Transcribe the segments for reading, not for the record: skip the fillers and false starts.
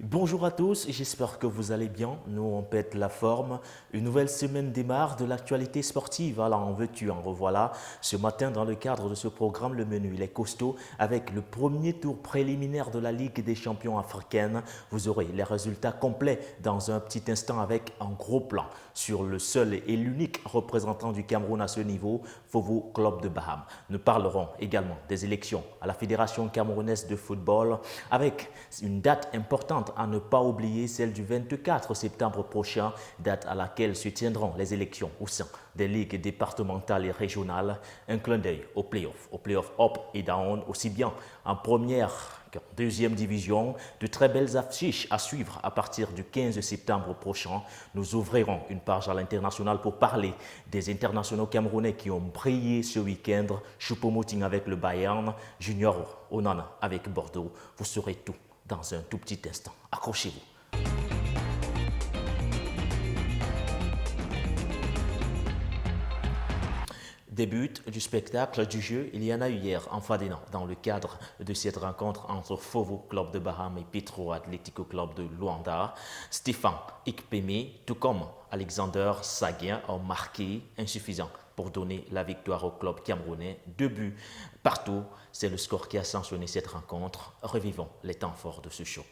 Bonjour à tous, j'espère que vous allez bien. Nous, on pète la forme. Une nouvelle semaine démarre de l'actualité sportive. Alors, en veux-tu, en revoilà. Ce matin, dans le cadre de ce programme, le menu, il est costaud. Avec le premier tour préliminaire de la Ligue des champions africaine, vous aurez les résultats complets dans un petit instant avec un gros plan sur le seul et l'unique représentant du Cameroun à ce niveau, Fovo Club de Baham. Nous parlerons également des élections à la Fédération camerounaise de football avec une date importante à ne pas oublier, celle du 24 septembre prochain, date à laquelle se tiendront les élections au sein des ligues départementales et régionales. Un clin d'œil aux playoffs up et down, aussi bien en première qu'en deuxième division. De très belles affiches à suivre à partir du 15 septembre prochain. Nous ouvrirons une page à l'international pour parler des internationaux camerounais qui ont brillé ce week-end. Choupo-Moting avec le Bayern, Junior Onana avec Bordeaux. Vous saurez tout dans un tout petit instant. Accrochez-vous. Début du spectacle du jeu, il y en a eu hier en Fadena dans le cadre de cette rencontre entre Fovo Club de Baham et Petro Atlético Club de Luanda. Stéphane Ikpeme, tout comme Alexander Saguin, ont marqué insuffisant pour donner la victoire au club camerounais. 2 buts partout, c'est le score qui a sanctionné cette rencontre. Revivons les temps forts de ce choc.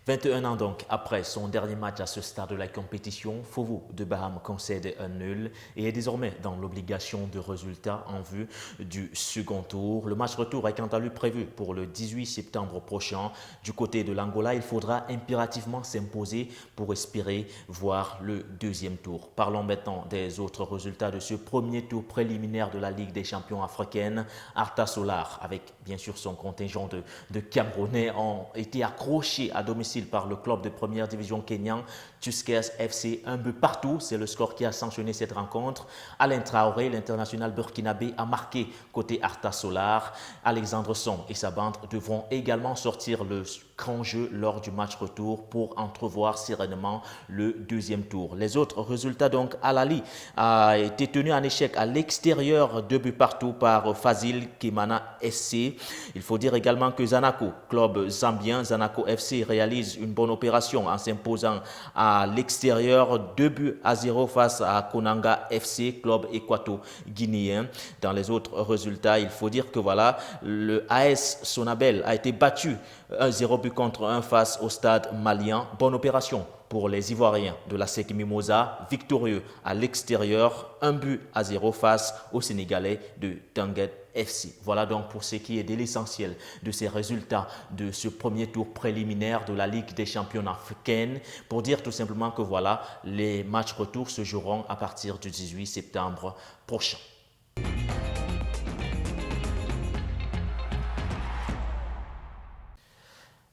« 21 ans donc après son dernier match à ce stade de la compétition, Fovo de Baham concède un nul et est désormais dans l'obligation de résultats en vue du second tour. Le match retour est quant à lui prévu pour le 18 septembre prochain. Du côté de l'Angola, il faudra impérativement s'imposer pour espérer voir le deuxième tour. Parlons maintenant des autres résultats de ce premier tour préliminaire de la Ligue des champions africaine. Arta Solar, avec bien sûr son contingent de Camerounais, ont été accrochés à domicile par le club de première division kényan Tuskers FC, 1 but partout. C'est le score qui a sanctionné cette rencontre. Alain Traoré, l'international burkinabé, a marqué côté Arta Solar. Alexandre Son et sa bande devront également sortir le grand jeu lors du match retour pour entrevoir sereinement le deuxième tour. Les autres résultats donc, Alali a été tenu en échec à l'extérieur, 2 buts partout par Fazil Kimana SC. Il faut dire également que Zanaco, club zambien, Zanaco FC réalise une bonne opération en s'imposant à l'extérieur 2-0 face à Konanga FC, club équato-guinéen. Dans les autres résultats, il faut dire que voilà, le AS Sonabel a été battu 1-0 but contre 1 face au stade malien. Bonne opération pour les Ivoiriens de la SEC Mimosa, victorieux à l'extérieur, 1-0 face aux Sénégalais de Tanguet FC. Voilà donc pour ce qui est de l'essentiel de ces résultats de ce premier tour préliminaire de la Ligue des champions africaine. Pour dire tout simplement que voilà, les matchs retour se joueront à partir du 18 septembre prochain.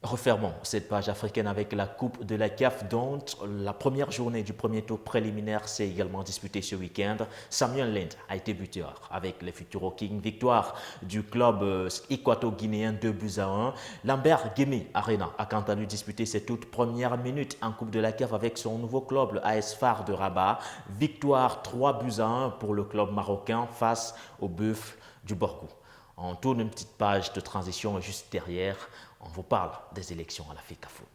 Refermons cette page africaine avec la Coupe de la CAF dont la première journée du premier tour préliminaire s'est également disputée ce week-end. Samuel Lind a été buteur avec les Futuro Kings. Victoire du club équato-guinéen 2-1. Lambert Guémé Arena a quant à lui disputé ses toutes premières minutes en Coupe de la CAF avec son nouveau club, le AS FAR de Rabat. Victoire 3-1 pour le club marocain face au Bœuf du Borgou. On tourne une petite page de transition juste derrière. On vous parle des élections à la FECAFOOT.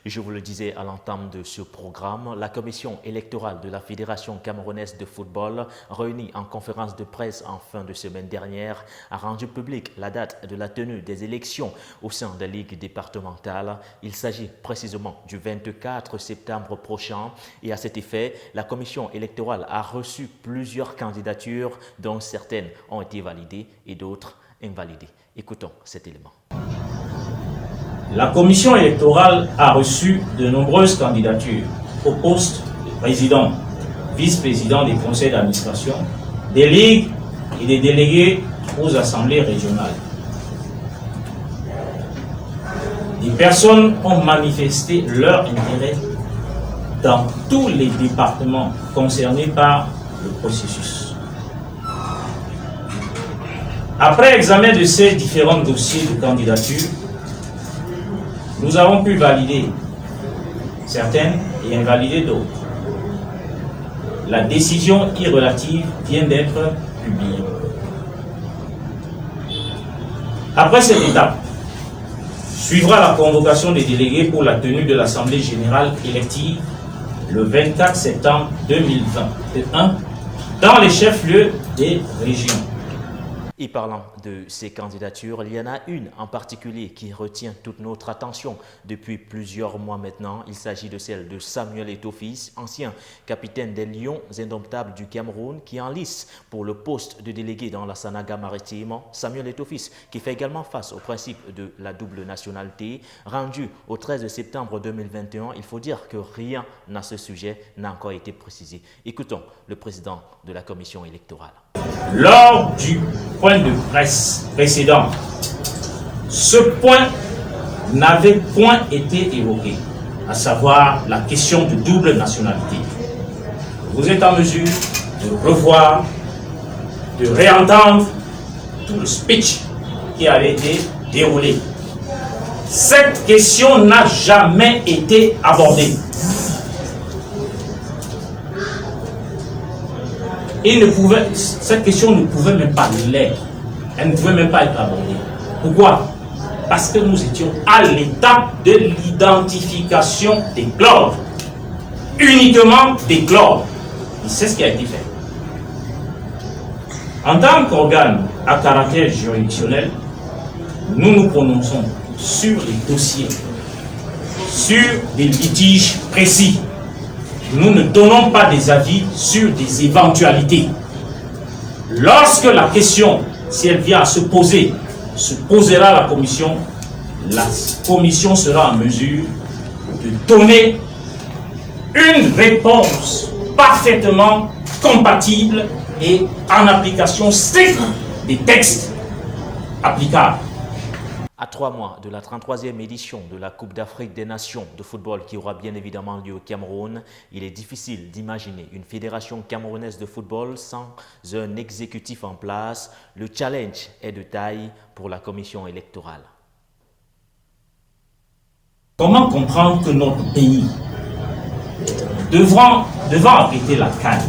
Je vous le disais à l'entame de ce programme, la commission électorale de la Fédération camerounaise de football, réunie en conférence de presse en fin de semaine dernière, a rendu publique la date de la tenue des élections au sein des ligues départementales. Il s'agit précisément du 24 septembre prochain et à cet effet, la commission électorale a reçu plusieurs candidatures dont certaines ont été validées et d'autres invalidées. Écoutons cet élément. La commission électorale a reçu de nombreuses candidatures au poste de président, vice-président des conseils d'administration, des ligues et des délégués aux assemblées régionales. Des personnes ont manifesté leur intérêt dans tous les départements concernés par le processus. Après examen de ces différents dossiers de candidature, nous avons pu valider certaines et invalider d'autres. La décision irrelative vient d'être publiée. Après cette étape, suivra la convocation des délégués pour la tenue de l'Assemblée générale élective le 24 septembre 2021 dans les chefs-lieux des régions. Et parlant de ces candidatures, il y en a une en particulier qui retient toute notre attention depuis plusieurs mois maintenant. Il s'agit de celle de Samuel Eto'o-Fils, ancien capitaine des Lions indomptables du Cameroun, qui est en lice pour le poste de délégué dans la Sanaga maritime. Samuel Eto'o-Fils, qui fait également face au principe de la double nationalité, rendu au 13 septembre 2021. Il faut dire que rien à ce sujet n'a encore été précisé. Écoutons le président de la commission électorale. Lors du point de presse précédent, ce point n'avait point été évoqué, à savoir la question de double nationalité. Vous êtes en mesure de revoir, de réentendre tout le speech qui avait été déroulé. Cette question n'a jamais été abordée. Cette question ne pouvait même pas l'être. Elle ne pouvait même pas être abordée. Pourquoi? Parce que nous étions à l'étape de l'identification des globes. Uniquement des globes. Et c'est ce qui a été fait. En tant qu'organe à caractère juridictionnel, nous nous prononçons sur les dossiers, sur des litiges précis. Nous ne donnons pas des avis sur des éventualités. Lorsque la question, si elle vient à se poser, se posera à la commission sera en mesure de donner une réponse parfaitement compatible et en application stricte des textes applicables. À 3 mois de la 33e édition de la Coupe d'Afrique des Nations de football qui aura bien évidemment lieu au Cameroun, il est difficile d'imaginer une fédération camerounaise de football sans un exécutif en place. Le challenge est de taille pour la commission électorale. Comment comprendre que notre pays, devant abriter la CAN,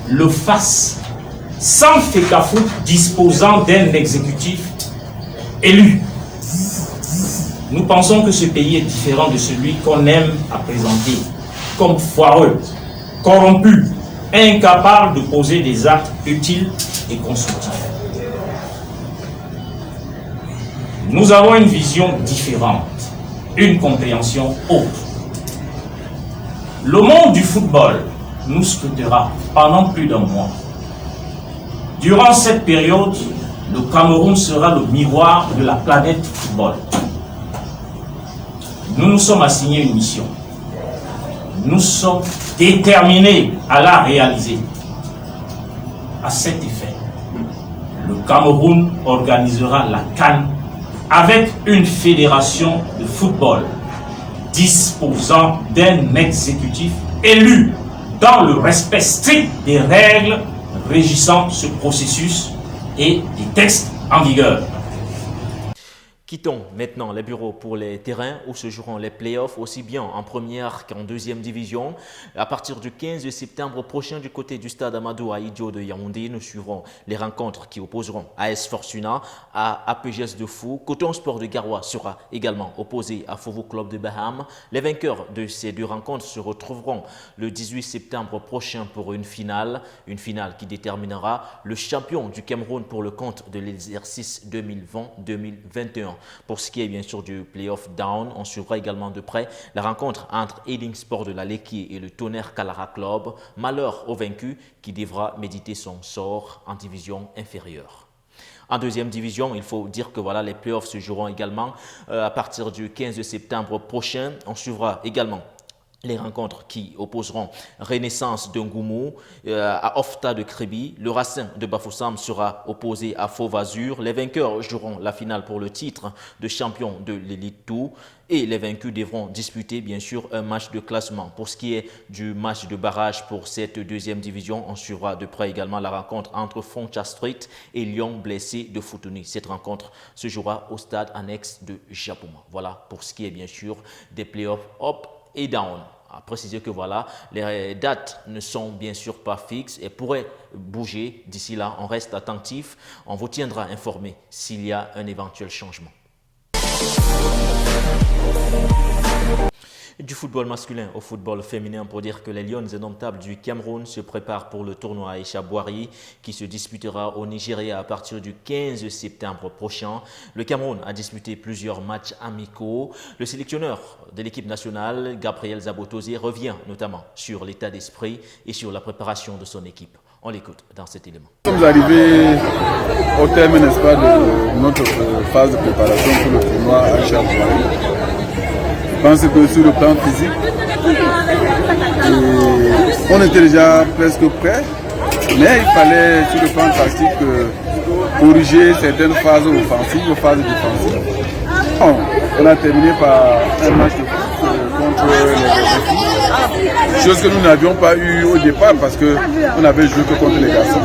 le fasse sans FECAFOOT disposant d'un exécutif élu? Nous pensons que ce pays est différent de celui qu'on aime à présenter comme foireux, corrompu, incapable de poser des actes utiles et constructifs. Nous avons une vision différente, une compréhension autre. Le monde du football nous scrutera pendant plus d'un mois. Durant cette période, le Cameroun sera le miroir de la planète football. Nous nous sommes assignés une mission. Nous sommes déterminés à la réaliser. À cet effet, le Cameroun organisera la CAN avec une fédération de football disposant d'un exécutif élu dans le respect strict des règles régissant ce processus et des textes en vigueur. Quittons maintenant les bureaux pour les terrains où se joueront les playoffs aussi bien en première qu'en deuxième division. À partir du 15 septembre prochain du côté du stade Amadou Ahidjo de Yaoundé, nous suivrons les rencontres qui opposeront AS Fortuna à APGS de Fou. Coton Sport de Garoua sera également opposé à Fovo Club de Baham. Les vainqueurs de ces deux rencontres se retrouveront le 18 septembre prochain pour une finale qui déterminera le champion du Cameroun pour le compte de l'exercice 2020-2021. Pour ce qui est bien sûr du playoff down, on suivra également de près la rencontre entre Ealing Sport de la Leki et le Tonnerre Kalara Club. Malheur au vaincu qui devra méditer son sort en division inférieure. En deuxième division, il faut dire que voilà, les playoffs se joueront également à partir du 15 septembre prochain. On suivra également les rencontres qui opposeront Renaissance de Ngoumou à Ofta de Créby. Le Racing de Bafoussam sera opposé à Fauve Azur. Les vainqueurs joueront la finale pour le titre de champion de l'Elite 2 et les vaincus devront disputer bien sûr un match de classement. Pour ce qui est du match de barrage pour cette deuxième division, on suivra de près également la rencontre entre Foncha Street et Lyon Blessé de Foutouni. Cette rencontre se jouera au stade annexe de Japouma. Voilà pour ce qui est bien sûr des playoffs up et down. À préciser que voilà, les dates ne sont bien sûr pas fixes et pourraient bouger. D'ici là, on reste attentif. On vous tiendra informé s'il y a un éventuel changement. Du football masculin au football féminin, pour dire que les Lions indomptables du Cameroun se préparent pour le tournoi Aïcha Boari qui se disputera au Nigeria à partir du 15 septembre prochain. Le Cameroun a disputé plusieurs matchs amicaux. Le sélectionneur de l'équipe nationale, Gabriel Zabotosi, revient notamment sur l'état d'esprit et sur la préparation de son équipe. On l'écoute dans cet élément. Nous sommes arrivés au terme, n'est-ce pas, de notre phase de préparation pour le tournoi Aïcha Boari. Je pense que sur le plan physique, on était déjà presque prêt, mais il fallait sur le plan tactique corriger certaines phases offensives, phases défensives. On a terminé par un match de foot contre les filles, chose que nous n'avions pas eu au départ parce qu'on avait joué que contre les garçons.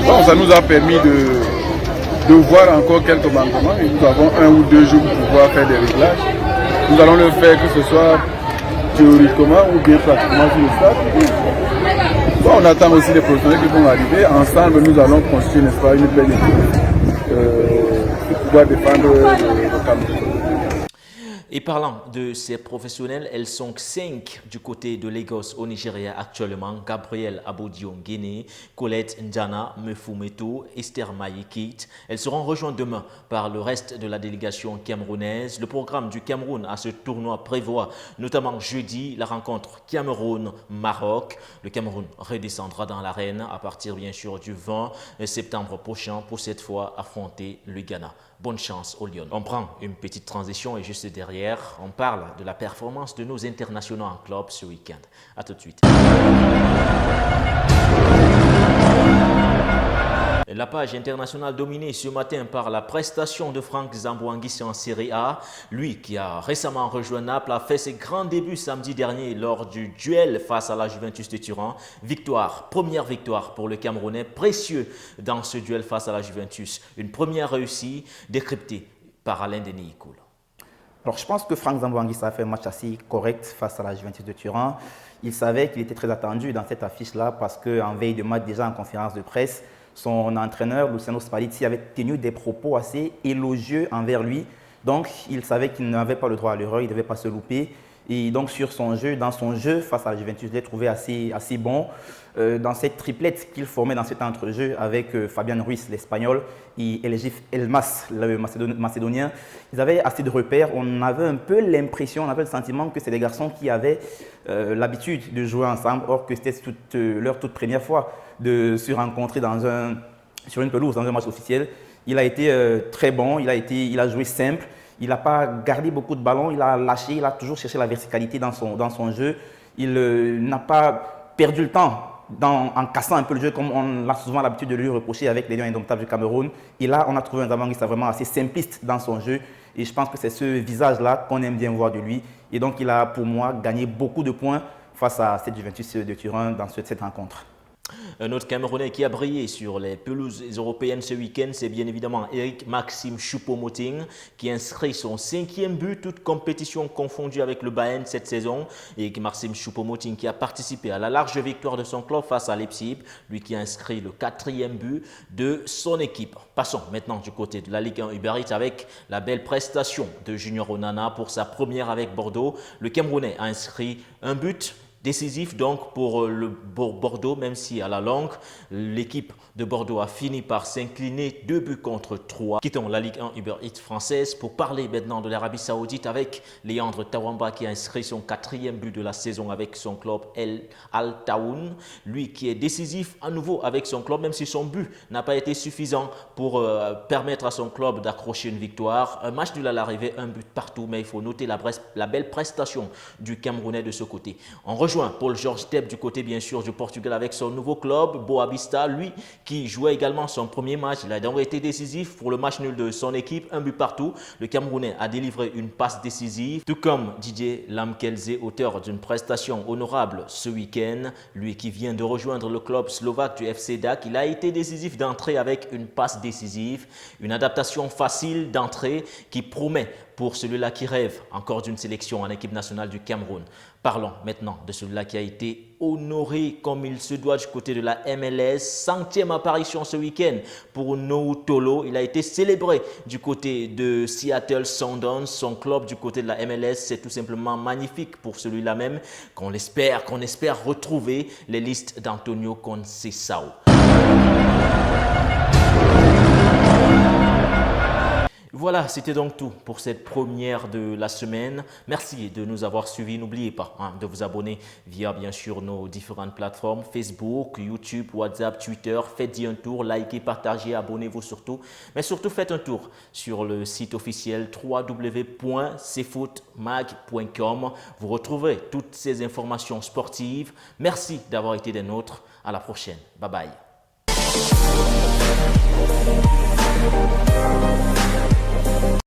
Bon, ça nous a permis de voir encore quelques manquements et nous avons 1 ou 2 jours pour pouvoir faire des réglages. Nous allons le faire que ce soit théoriquement ou bien pratiquement sur le stade. Bon, on attend aussi les professionnels qui vont arriver. Ensemble, nous allons construire, n'est-ce pas, une belle équipe pour pouvoir défendre le Cameroun. Et parlant de ces professionnels, elles sont 5 du côté de Lagos au Nigeria actuellement. Gabriel Abodion Guéné, Colette Ndjana, Mefumeto, Esther Mayekit. Elles seront rejointes demain par le reste de la délégation camerounaise. Le programme du Cameroun à ce tournoi prévoit notamment jeudi la rencontre Cameroun-Maroc. Le Cameroun redescendra dans l'arène à partir bien sûr du 20 septembre prochain pour cette fois affronter le Ghana. Bonne chance aux Lions. On prend une petite transition et juste derrière, on parle de la performance de nos internationaux en club ce week-end. A tout de suite. La page internationale dominée ce matin par la prestation de Franck Zamboanguissa en Série A. Lui qui a récemment rejoint Naples a fait ses grands débuts samedi dernier lors du duel face à la Juventus de Turin. Première victoire pour le Camerounais, précieux dans ce duel face à la Juventus. Une première réussie décryptée par Alain Denis Ikoul. Alors je pense que Franck Zamboanguissa a fait un match assez correct face à la Juventus de Turin. Il savait qu'il était très attendu dans cette affiche-là parce qu'en veille de match, déjà en conférence de presse, son entraîneur, Luciano Spalletti, avait tenu des propos assez élogieux envers lui. Donc, il savait qu'il n'avait pas le droit à l'erreur, il ne devait pas se louper. Et donc, dans son jeu face à la Juventus, je l'ai trouvé assez bon. Dans cette triplette qu'il formait dans cet entrejeu avec Fabian Ruiz, l'Espagnol, et Eljif Elmas, le Macédonien, ils avaient assez de repères. On avait un peu l'impression, on avait le sentiment que c'est des garçons qui avaient l'habitude de jouer ensemble, or que c'était leur toute première fois de se rencontrer sur une pelouse, dans un match officiel. Il a été très bon, il a joué simple, il n'a pas gardé beaucoup de ballons, il a lâché, il a toujours cherché la verticalité dans son jeu. Il n'a pas perdu le temps en cassant un peu le jeu comme on a souvent l'habitude de lui reprocher avec les Lions indomptables du Cameroun. Et là, on a trouvé un Zamboanguissa vraiment assez simpliste dans son jeu. Et je pense que c'est ce visage-là qu'on aime bien voir de lui. Et donc, il a pour moi gagné beaucoup de points face à cette Juventus de Turin dans cette rencontre. Un autre Camerounais qui a brillé sur les pelouses européennes ce week-end, c'est bien évidemment Eric Maxime Choupo-Moting qui inscrit son 5e but, toute compétition confondue avec le Bayern cette saison. Eric Maxime Choupo-Moting qui a participé à la large victoire de son club face à Leipzig, lui qui a inscrit le 4e but de son équipe. Passons maintenant du côté de la Ligue 1 Uber Eats avec la belle prestation de Junior Onana pour sa première avec Bordeaux. Le Camerounais a inscrit un but décisif donc pour le Bordeaux, même si à la longue, l'équipe de Bordeaux a fini par s'incliner 2 buts contre 3. Quittons la Ligue 1 Uber Eats française pour parler maintenant de l'Arabie Saoudite avec Léandre Tawamba qui a inscrit son 4e but de la saison avec son club Al Taoun. Lui qui est décisif à nouveau avec son club, même si son but n'a pas été suffisant pour permettre à son club d'accrocher une victoire. Un match nul à l'arrivée, un but partout, mais il faut noter la belle prestation du Camerounais de ce côté. On rejoint Paul-Georges Depp du côté bien sûr du Portugal avec son nouveau club Boa Vista, lui qui jouait également son premier match. Il a donc été décisif pour le match nul de son équipe, un but partout. Le Camerounais a délivré une passe décisive, tout comme Didier Lamkelze, auteur d'une prestation honorable ce week-end. Lui qui vient de rejoindre le club slovaque du FC DAC, il a été décisif d'entrée avec une passe décisive, une adaptation facile d'entrée qui promet pour celui-là qui rêve encore d'une sélection en équipe nationale du Cameroun. Parlons maintenant de celui-là qui a été honoré comme il se doit du côté de la MLS. 100e apparition ce week-end pour Noah Tolo. Il a été célébré du côté de Seattle Sounders, son club du côté de la MLS. C'est tout simplement magnifique pour celui-là même qu'on espère retrouver les listes d'Antonio Conceição. Voilà, c'était donc tout pour cette première de la semaine. Merci de nous avoir suivis. N'oubliez pas de vous abonner via bien sûr nos différentes plateformes Facebook, YouTube, WhatsApp, Twitter. Faites-y un tour, likez, partagez, abonnez-vous surtout. Mais surtout, faites un tour sur le site officiel www.cfootmag.com. Vous retrouverez toutes ces informations sportives. Merci d'avoir été des nôtres. À la prochaine. Bye bye.